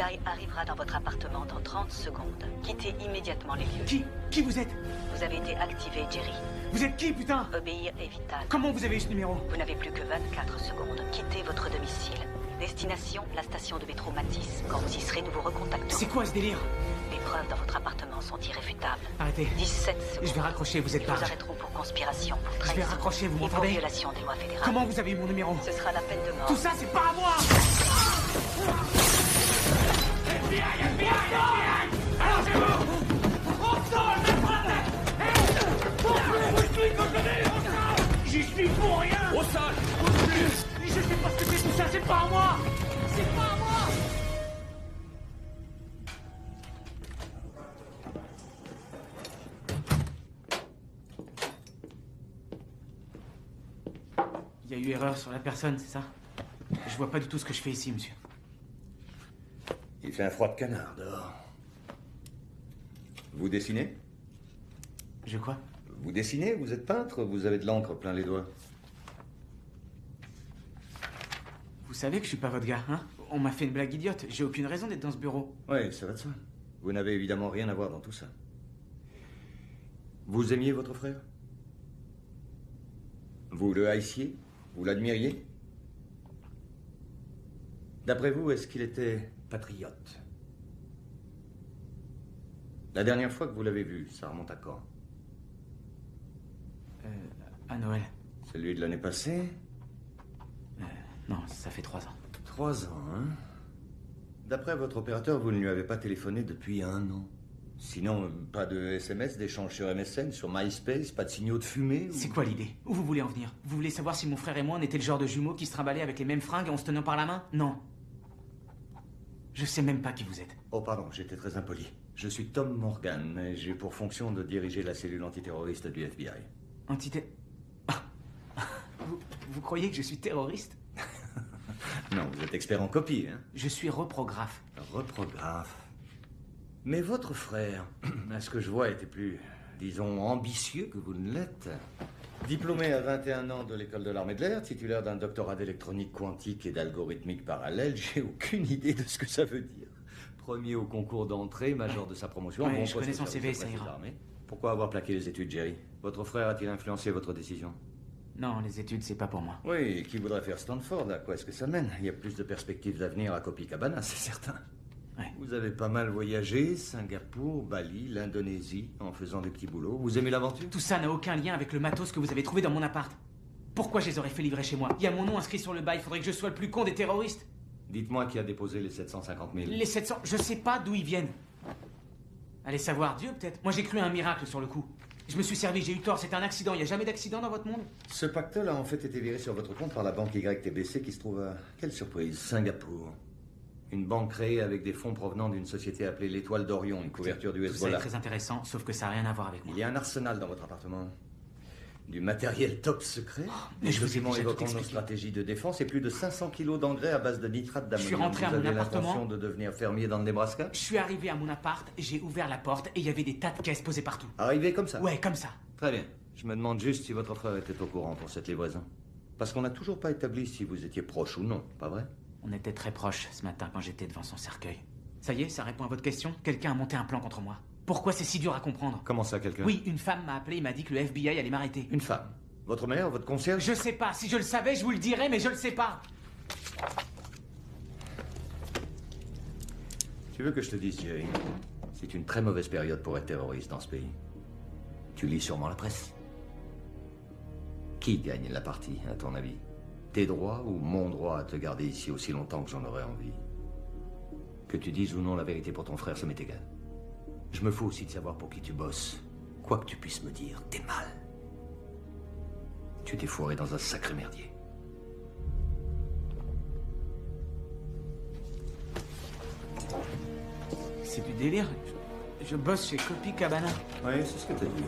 FBI arrivera dans votre appartement dans 30 secondes. Quittez immédiatement les lieux. Qui vous êtes? Vous avez été activé, Jerry. Vous êtes qui, putain? Obéir est vital. Comment vous avez eu ce numéro? Vous n'avez plus que 24 secondes. Quittez votre domicile. Destination, la station de métro Matisse. Quand vous y serez, nous vous recontacterons. C'est quoi ce délire? Les preuves dans votre appartement sont irréfutables. Arrêtez. 17 secondes. Je vais raccrocher, vous êtes Ils pas. vous arrêteront pour conspiration, pour Je trahison. vais raccrocher, vous et pour m'entendez? violation des lois fédérales. Comment vous avez eu mon numéro? Ce sera la peine de mort. Tout ça, c'est pas à moi! J'y suis pour rien! Au sol! Je sais pas ce que c'est tout ça, c'est pas à moi! C'est pas à moi! Il y a eu erreur sur la personne, c'est ça? Je vois pas du tout ce que je fais ici, monsieur. Il fait un froid de canard dehors. Vous dessinez? Je quoi? Vous dessinez? Vous êtes peintre? Vous avez de l'encre plein les doigts. Vous savez que je suis pas votre gars, hein? On m'a fait une blague idiote. J'ai aucune raison d'être dans ce bureau. Oui, ça va de soi. Vous n'avez évidemment rien à voir dans tout ça. Vous aimiez votre frère? Vous le haissiez? Vous l'admiriez? D'après vous, est-ce qu'il était patriote? La dernière fois que vous l'avez vu, ça remonte à quand? À Noël. Celui de l'année passée? Non, ça fait 3 ans. 3 ans, hein? D'après votre opérateur, vous ne lui avez pas téléphoné depuis 1 an. Sinon, pas de SMS, d'échange sur MSN, sur MySpace, pas de signaux de fumée ou... C'est quoi l'idée? Où vous voulez en venir? Vous voulez savoir si mon frère et moi, on était le genre de jumeaux qui se trimballaient avec les mêmes fringues en se tenant par la main? Non. Je sais même pas qui vous êtes. Oh, pardon, j'étais très impoli. Je suis Tom Morgan, et j'ai pour fonction de diriger la cellule antiterroriste du FBI. Vous croyez que je suis terroriste? Non, vous êtes expert en copie, hein? Je suis reprographe. Reprographe. Mais votre frère, à ce que je vois, était plus, disons, ambitieux que vous ne l'êtes. Diplômé à 21 ans de l'école de l'armée de l'air, titulaire d'un doctorat d'électronique quantique et d'algorithmique parallèle, j'ai aucune idée de ce que ça veut dire. Premier au concours d'entrée, major de sa promotion. Ouais, bon je poste connais son au service CV, de ça presse ira. armées. Pourquoi avoir plaqué les études, Jerry? Votre frère a-t-il influencé votre décision? Non, les études, c'est pas pour moi. Oui, et qui voudrait faire Stanford? À quoi est-ce que ça mène? Il y a plus de perspectives d'avenir à Copacabana, c'est certain. Ouais. Vous avez pas mal voyagé, Singapour, Bali, l'Indonésie, en faisant des petits boulots. Vous aimez l'aventure? Tout ça n'a aucun lien avec le matos que vous avez trouvé dans mon appart. Pourquoi je les aurais fait livrer chez moi? Il y a mon nom inscrit sur le bail, faudrait que je sois le plus con des terroristes. Dites-moi qui a déposé les 750 000. Les 700, je sais pas d'où ils viennent. Allez savoir, Dieu peut-être. Moi j'ai cru à un miracle sur le coup. Je me suis servi, j'ai eu tort, c'était un accident. Il n'y a jamais d'accident dans votre monde? Ce pactole a en fait été viré sur votre compte par la banque YTBC qui se trouve à... Quelle surprise, Singapour. Une banque créée avec des fonds provenant d'une société appelée l'Étoile d'Orion, une couverture du Tout ça est Hezbollah. très intéressant, sauf que ça n'a rien à voir avec moi. Il y a un arsenal dans votre appartement. Du matériel top secret, mais des je vous ai documents déjà tout évoquant nos expliqué. stratégies de défense et plus de 500 kilos d'engrais à base de nitrate d'ammonium. Je suis rentré à Vous mon avez appartement. l'intention de devenir fermier dans le Nebraska? Je suis arrivé à mon appart, j'ai ouvert la porte et il y avait des tas de caisses posées partout. Arrivé comme ça? Ouais, comme ça. Très bien. Je me demande juste si votre frère était au courant pour cette livraison. Parce qu'on n'a toujours pas établi si vous étiez proche ou non, pas vrai? On était très proches ce matin quand j'étais devant son cercueil. Ça y est, ça répond à votre question? Quelqu'un a monté un plan contre moi. Pourquoi c'est si dur à comprendre? Comment ça, quelqu'un? Oui, une femme m'a appelé et m'a dit que le FBI allait m'arrêter. Une femme? Votre mère, votre concierge? Je sais pas, si je le savais, je vous le dirais, mais je le sais pas. Tu veux que je te dise, Jerry? C'est une très mauvaise période pour être terroriste dans ce pays. Tu lis sûrement la presse. Qui gagne la partie, à ton avis? Tes droits ou mon droit à te garder ici aussi longtemps que j'en aurai envie? Que tu dises ou non la vérité pour ton frère, ça m'est égal. Je me fous aussi de savoir pour qui tu bosses. Quoi que tu puisses me dire, t'es mal. Tu t'es foiré dans un sacré merdier. C'est du délire. Je bosse chez Copacabana. Oui, c'est ce que t'as dit.